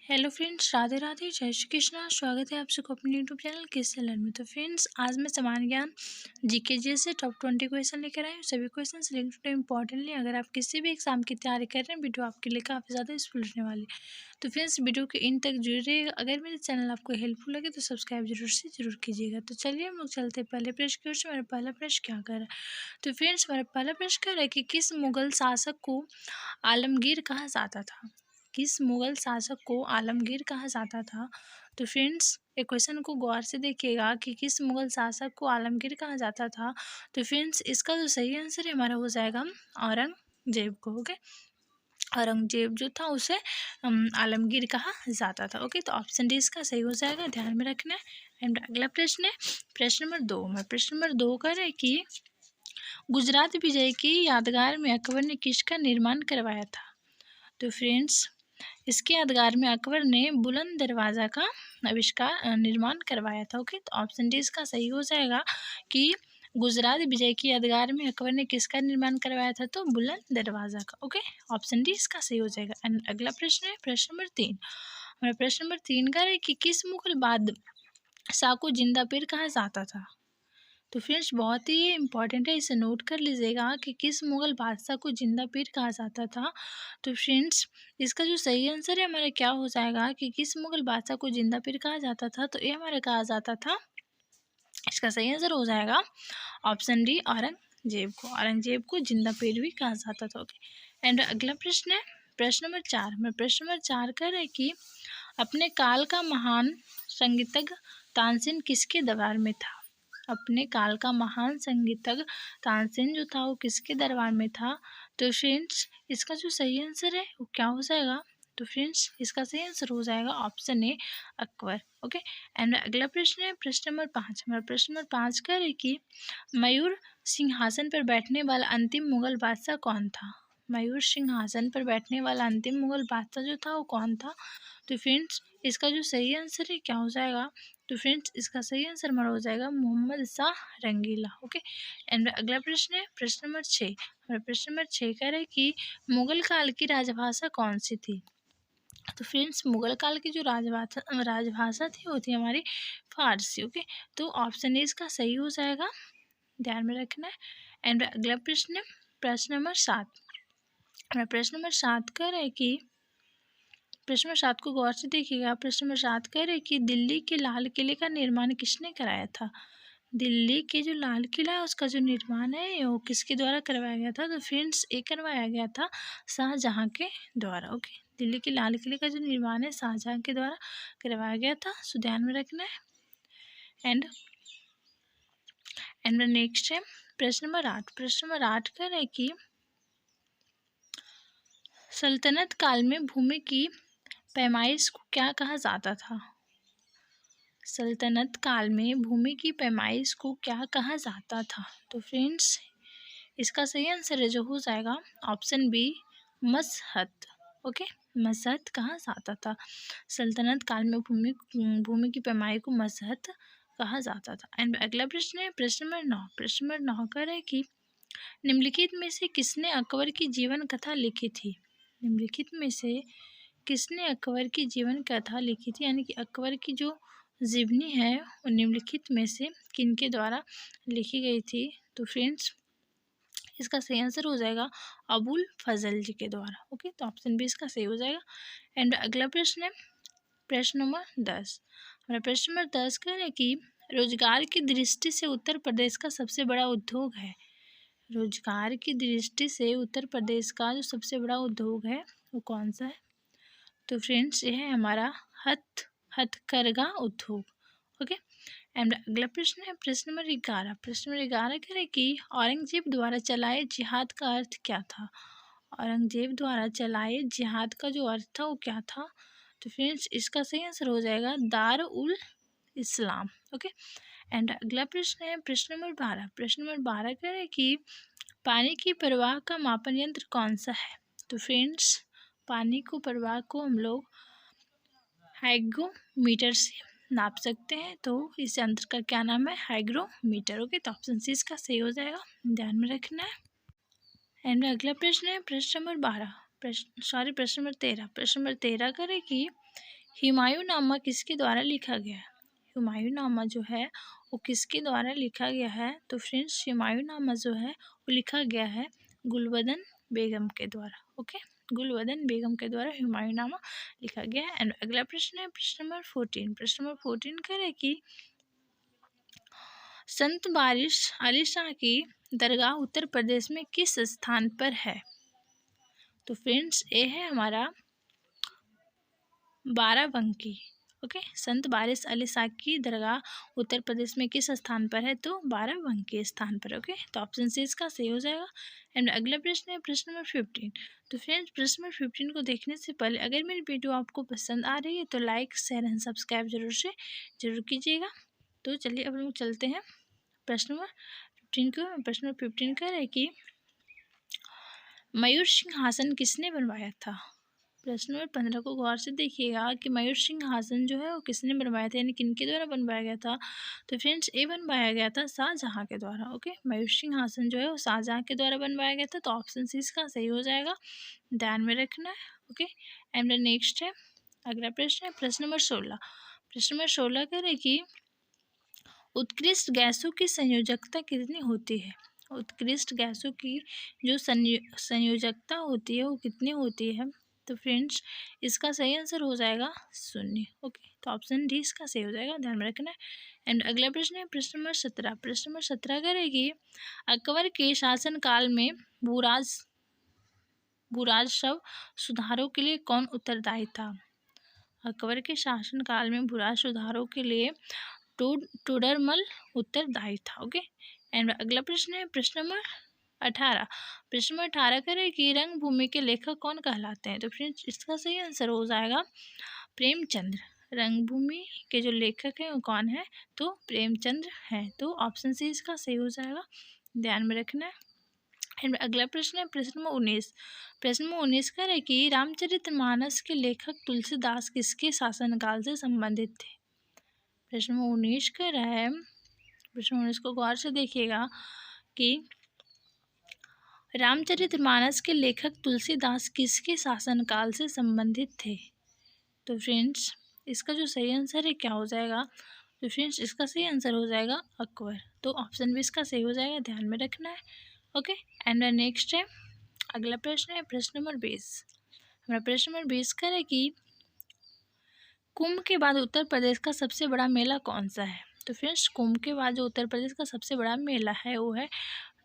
Hello friends, Radhe Radhe, जय श्री कृष्णा। स्वागत है आप सबको अपने यूट्यूब चैनल किस लर्न में। तो फ्रेंड्स, आज मैं सामान्य ज्ञान जीके जी से टॉप 20 क्वेश्चन लेकर आई हूँ। सभी क्वेश्चन रिलेटेड टू इम्पॉर्टेंटली अगर आप किसी भी एग्जाम की तैयारी कर रहे हैं, वीडियो आपके लिए काफ़ी ज़्यादा यूजफुल रहने वाली है। तो फ्रेंड्स, वीडियो के इन तक जुड़े रहिएगा। अगर मेरे चैनल आपको हेल्पफुल लगे तो सब्सक्राइब जरूर कीजिएगा। तो चलिए हम लोग चलते हैं पहले प्रश्न की ओर से। मेरा पहला प्रश्न क्या कर रहा है? तो फ्रेंड्स, मेरा पहला प्रश्न कर रहा है कि किस मुगल शासक को आलमगीर कहा जाता था? किस मुगल शासक को आलमगीर कहा जाता था? तो फ्रेंड्स, ये क्वेश्चन को गौर से देखिएगा कि किस मुगल शासक को आलमगीर कहा जाता था। तो फ्रेंड्स, इसका जो सही आंसर है हमारा हो जाएगा औरंगजेब को। ओके, औरंगजेब जो था उसे आलमगीर कहा जाता था। ओके, तो ऑप्शन डी इसका सही हो जाएगा, ध्यान में रखना है। एंड अगला प्रश्न है प्रश्न नंबर 2 में। प्रश्न नंबर 2 कर है कि गुजरात विजय की यादगार में अकबर ने किसका निर्माण करवाया था? तो फ्रेंड्स, इसके यादगार में अकबर ने बुलंद दरवाज़ा का निर्माण करवाया था। ओके, तो ऑप्शन डी इसका सही हो जाएगा कि गुजरात विजय की यादगार में अकबर ने किसका निर्माण करवाया था? तो बुलंद दरवाज़ा का। ओके, ऑप्शन डी इसका सही हो जाएगा। एंड अगला प्रश्न है प्रश्न नंबर 3। हमारा प्रश्न नंबर 3 का है कि किस मुगल बादशाह को जिंदा पीर कहा जाता था? तो फ्रेंड्स, बहुत ही इंपॉर्टेंट है, इसे नोट कर लीजिएगा कि किस मुगल बादशाह को जिंदा पीर कहा जाता था। तो फ्रेंड्स, इसका जो सही आंसर है हमारा क्या हो जाएगा कि किस मुगल बादशाह को जिंदा पीर कहा जाता था? तो ये हमारा कहा जाता था, इसका सही आंसर हो जाएगा ऑप्शन डी औरंगजेब को जिंदा पीर भी कहा जाता था। ओके, एंड अगला प्रश्न है प्रश्न नंबर 4 में। प्रश्न नंबर 4 कर है कि अपने काल का महान संगीतज्ञ तानसेन किसके दरबार में था? अपने काल का महान संगीतज्ञ तानसेन जो था वो किसके दरबार में था? तो फ्रेंड्स, इसका जो सही आंसर है वो क्या हो जाएगा? तो फ्रेंड्स, इसका सही आंसर हो जाएगा option A Akbar. Okay, and अगला प्रश्न है प्रश्न नंबर 5। हमारा प्रश्न नंबर 5 का है कि मयूर सिंहासन पर बैठने वाला अंतिम मुगल बादशाह कौन था? मयूर सिंहासन पर बैठने वाला अंतिम मुगल बादशाह जो था वो कौन था? तो फ्रेंड्स, इसका जो सही आंसर है क्या हो जाएगा? तो फ्रेंड्स, इसका सही आंसर हमारा हो जाएगा मोहम्मद शाह रंगीला। ओके, एंड अगला प्रश्न है प्रश्न नंबर 6। हमारा प्रश्न नंबर 6 कह रहा है कि मुगल काल की राजभाषा कौन सी थी? तो फ्रेंड्स, मुगल काल की जो राजभाषा थी वो थी हमारी फारसी। ओके, तो ऑप्शन ए इसका सही हो जाएगा, ध्यान में रखना है। एंड अगला प्रश्न है प्रश्न नंबर 7। हमारा प्रश्न नंबर 7 कह रहा है कि प्रश्न नंबर 7 को गौर से देखिएगा। प्रश्न नंबर 7 कह रहे कि दिल्ली के लाल किले का निर्माण किसने कराया था? दिल्ली के जो लाल किला है उसका जो निर्माण है वो किसके द्वारा करवाया गया था? तो फ्रेंड्स, ये करवाया गया था शाहजहाँ के द्वारा। ओके, दिल्ली के लाल किले का जो निर्माण है शाहजहाँ के द्वारा करवाया गया था, सो ध्यान में रखना है। एंड नेक्स्ट है प्रश्न नंबर 8। प्रश्न नंबर 8 कह रहे कि सल्तनत काल में भूमि की पैमाइश को क्या कहा जाता था? सल्तनत काल में भूमि की पैमाइश को क्या कहा जाता था? तो फ्रेंड्स, इसका सही आंसर है जो हो जाएगा ऑप्शन बी मसहत। ओके, मसहत कहा जाता था। सल्तनत काल में भूमि की पैमाई को मसहत कहा जाता था। एंड अगला प्रश्न है प्रश्न नंबर 9। प्रश्न नंबर 9 का है कि निम्नलिखित में से किसने अकबर की जीवन कथा लिखी थी? निम्नलिखित में से किसने अकबर की जीवन कथा लिखी थी, यानी कि अकबर की जो जीवनी है वो निम्नलिखित में से किनके द्वारा लिखी गई थी? तो फ्रेंड्स, इसका सही आंसर हो जाएगा अबुल फजल जी के द्वारा। ओके, तो ऑप्शन बी इसका सही हो जाएगा। एंड अगला प्रश्न है प्रश्न नंबर 10। हमारा प्रश्न नंबर 10 कह रहे हैं कि रोजगार की दृष्टि से उत्तर प्रदेश का सबसे बड़ा उद्योग है। रोजगार की दृष्टि से उत्तर प्रदेश का जो सबसे बड़ा उद्योग है वो कौन सा है? तो फ्रेंड्स, ये है हमारा हथकरघा उद्योग। ओके, एंड अगला प्रश्न है प्रश्न नंबर 11। प्रश्न नंबर 11 कह रहे कि औरंगजेब द्वारा चलाए जिहाद का अर्थ क्या था? औरंगजेब द्वारा चलाए जिहाद का जो अर्थ था वो क्या था? तो फ्रेंड्स, इसका सही आंसर हो जाएगा दार उल इस्लाम। ओके, एंड अगला प्रश्न है प्रश्न नंबर 12। प्रश्न नंबर 12 कह रहे कि पानी की प्रवाह का मापन यंत्र कौन सा है? तो फ्रेंड्स, पानी को प्रवाह को हम लोग हाइग्रोमीटर से नाप सकते हैं, तो इस यंत्र का क्या नाम है? हाइग्रोमीटर। ओके, तो ऑप्शन सी इसका सही हो जाएगा, ध्यान में रखना है। एंड अगला प्रश्न है प्रश्न नंबर 13। प्रश्न नंबर 13 करें कि हुमायूंनामा किसके द्वारा लिखा गया है? हुमायूंनामा जो है वो किसके द्वारा लिखा गया है? तो फ्रेंड्स हुमायूंनामा जो है वो लिखा गया है गुलबदन बेगम के द्वारा। ओके, गुलबदन बेगम के द्वारा हुमायूंनामा लिखा गया है। एंड अगला प्रश्न है प्रश्न नंबर 14। प्रश्न नंबर 14 कह कि संत बारिश अली शाह की दरगाह उत्तर प्रदेश में किस स्थान पर है? तो फ्रेंड्स ये है हमारा बाराबंकी। ओके, संत बारिश अली शाह की दरगाह उत्तर प्रदेश में किस स्थान पर है? तो बाराबंकी स्थान पर। ओके, तो ऑप्शन सी इसका सही हो जाएगा। एंड अगला प्रश्न है प्रश्न नंबर 15। तो फ्रेंड्स प्रश्न नंबर 15 को देखने से पहले अगर मेरी वीडियो आपको पसंद आ रही है तो लाइक शेयर एंड सब्सक्राइब जरूर कीजिएगा। तो चलिए अब हम चलते हैं प्रश्न नंबर 15 को। प्रश्न नंबर 15 कह रहे हैं कि मयूर सिंहासन किसने बनवाया था? प्रश्न नंबर 15 को गौर से देखिएगा कि मयूर सिंहासन जो है वो किसने बनवाया था, यानी किनके द्वारा बनवाया गया था? तो फ्रेंड्स ये बनवाया गया था शाहजहाँ के द्वारा। ओके, मयूर सिंहासन जो है वो शाहजहाँ के द्वारा बनवाया गया था। तो ऑप्शन सी इसका सही हो जाएगा, ध्यान में रखना है। ओके, एंड नेक्स्ट है अगला प्रश्न है प्रश्न नंबर 16। प्रश्न नंबर 16 कह रहे कि उत्कृष्ट गैसों की संयोजकता कितनी होती है? उत्कृष्ट गैसों की जो संयोजकता होती है वो कितनी होती है? तो फ्रेंड्स इसका सही आंसर हो जाएगा 0। ओके, तो ऑप्शन डी इसका सही हो जाएगा, ध्यान में रखना है। एंड अगला प्रश्न है प्रश्न नंबर 17। प्रश्न नंबर 17 करेगी अकबर के शासनकाल में भूराज शव सुधारों के लिए कौन उत्तरदायी था? अकबर के शासनकाल में भूराज सुधारों के लिए टोडरमल उत्तरदायी था। ओके, एंड अगला प्रश्न है प्रश्न नंबर 18। प्रश्न नंबर 18 करें कि रंगभूमि के लेखक कौन कहलाते हैं? तो फ्रेंड्स इसका सही आंसर हो जाएगा प्रेमचंद्र। रंगभूमि के जो लेखक हैं वो कौन है? तो प्रेमचंद्र हैं। तो ऑप्शन सी इसका सही हो जाएगा, ध्यान में रखना है। एंड अगला प्रश्न है प्रश्न नंबर 19। प्रश्न नंबर 19 करें कि रामचरितमानस के लेखक तुलसीदास किसके शासनकाल से संबंधित थे? प्रश्न नंबर 19 कह रहा है, प्रश्न 19 को गौर से देखिएगा कि रामचरितमानस के लेखक तुलसीदास किसके शासनकाल से संबंधित थे? तो फ्रेंड्स इसका जो सही आंसर है क्या हो जाएगा? तो फ्रेंड्स इसका सही आंसर हो जाएगा अकबर। तो ऑप्शन भी इसका सही हो जाएगा, ध्यान में रखना है। ओके, एंड नेक्स्ट है अगला प्रश्न है प्रश्न नंबर 20। हमारा प्रश्न नंबर 20 का है कि कुंभ के बाद उत्तर प्रदेश का सबसे बड़ा मेला कौन सा है? तो फ्रेंड्स कुंभ के बाद जो उत्तर प्रदेश का सबसे बड़ा मेला है वो है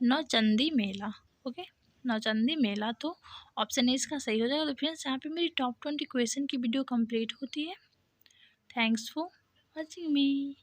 नौचंदी मेला। ओके, नौचंदी मेला। तो ऑप्शन ए इसका सही हो जाएगा। तो फ्रेंड्स यहाँ पे मेरी टॉप 20 क्वेश्चन की वीडियो कंप्लीट होती है। Thanks for watching me.